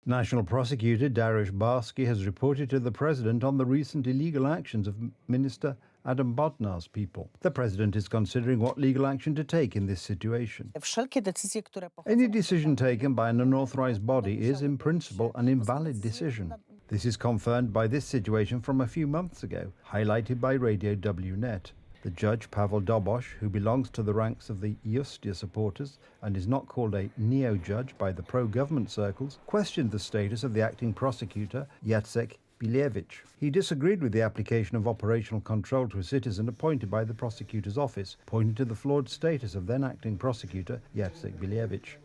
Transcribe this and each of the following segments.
National Prosecutor Dariusz Barski has reported to the President on the recent illegal actions of Minister Adam Bodnar's people. The President is considering what legal action to take in this situation. Any decision taken by an unauthorized body is, in principle, an invalid decision. This is confirmed by this situation from a few months ago, highlighted by Radio WNet. The judge, Pavel Dobosh, who belongs to the ranks of the Justia supporters and is not called a neo-judge by the pro-government circles, questioned the status of the acting prosecutor, Jacek Bilewicz. He disagreed with the application of operational control to a citizen appointed by the prosecutor's office, pointing to the flawed status of then acting prosecutor Jacek Bilewicz.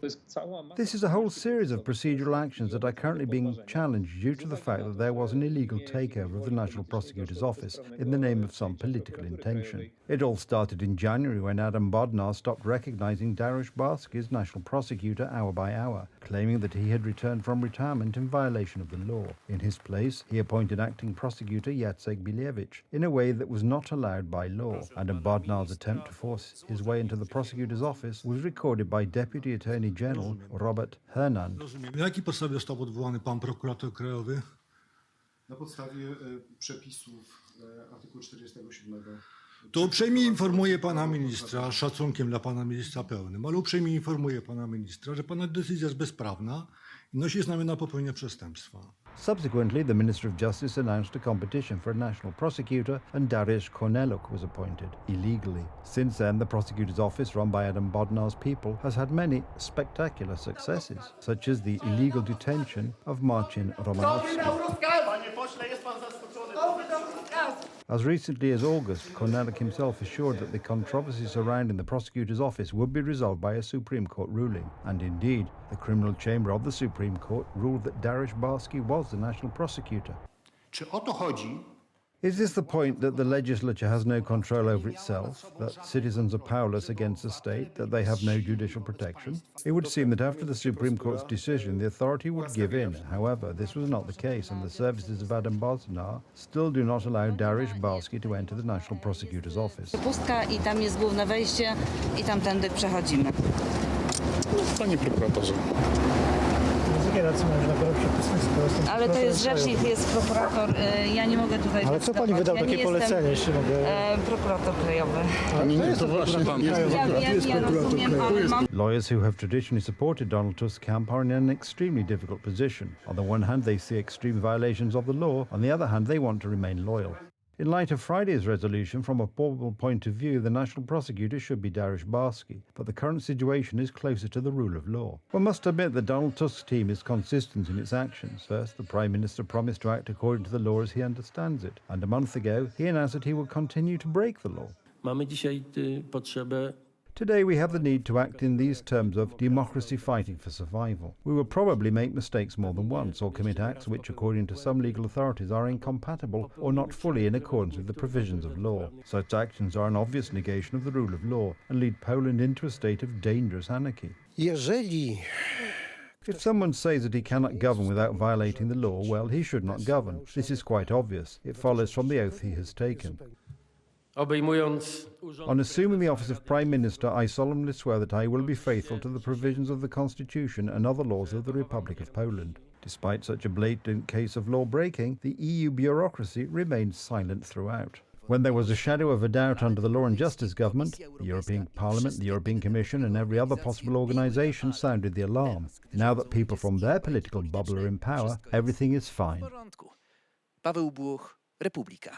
This is a whole series of procedural actions that are currently being challenged due to the fact that there was an illegal takeover of the National Prosecutor's Office in the name of some political intention. It all started in January when Adam Bodnar stopped recognizing Dariusz Barski as National Prosecutor hour by hour, claiming that he had returned from retirement in violation of the law. In his place, he appointed acting prosecutor Jacek Bilewicz in a way that was not allowed by law. Adam Bodnar's attempt to force his way into the prosecutor's office was recorded by Deputy Attorney General Robert Hernand. Na jakiej podstawie został odwołany pan prokurator krajowy? Na podstawie przepisów artykułu 47. To uprzejmie informuję pana ministra, z szacunkiem dla pana ministra pełnym, ale uprzejmie informuję pana ministra, że pana decyzja jest bezprawna i nosi znamiona popełnienia przestępstwa. Subsequently, the Minister of Justice announced a competition for a national prosecutor and Dariusz Korneluk was appointed, illegally. Since then, the prosecutor's office, run by Adam Bodnar's people, has had many spectacular successes, such as the illegal detention of Marcin Romanowski. As recently as August, Korneluk himself assured that the controversy surrounding the prosecutor's office would be resolved by a Supreme Court ruling. And indeed, the criminal chamber of the Supreme Court ruled that Dariusz Barski was the national prosecutor. Czy o to chodzi? Is this the point that the legislature has no control over itself, that citizens are powerless against the state, that they have no judicial protection? It would seem that after the Supreme Court's decision, the authority would give in. However, this was not the case, and the services of Adam Bodnar still do not allow Dariusz Barski to enter the National Prosecutor's Office. Pustka i tam jest główne wejście i tamtędy przechodzimy. Panie prokuratorze. Ale to jest rzecznik, jest prokurator. Ja nie mogę tutaj... Ale co pani wydał takie polecenie, jeśli mogę? Prokurator krajowy. To właśnie pan jest prokurator krajowy. Lawyers who have traditionally supported Donald Tusk's camp are in an extremely difficult position. On the one hand, they see extreme violations of the law. On the other hand, they want to remain loyal. In light of Friday's resolution, from a formal point of view, the national prosecutor should be Dariusz Barski, but the current situation is closer to the rule of law. One must admit that Donald Tusk's team is consistent in its actions. First, the Prime Minister promised to act according to the law as he understands it, and a month ago, he announced that he would continue to break the law. Mamy dzisiaj potrzebę. Today we have the need to act in these terms of democracy fighting for survival. We will probably make mistakes more than once or commit acts which, according to some legal authorities, are incompatible or not fully in accordance with the provisions of law. Such actions are an obvious negation of the rule of law and lead Poland into a state of dangerous anarchy. If someone says that he cannot govern without violating the law, well, he should not govern. This is quite obvious. It follows from the oath he has taken. On assuming the office of Prime Minister, I solemnly swear that I will be faithful to the provisions of the Constitution and other laws of the Republic of Poland. Despite such a blatant case of law breaking, the EU bureaucracy remained silent throughout. When there was a shadow of a doubt under the Law and Justice government, the European Parliament, the European Commission and every other possible organisation sounded the alarm. Now that people from their political bubble are in power, everything is fine. Paweł Buch, Republika.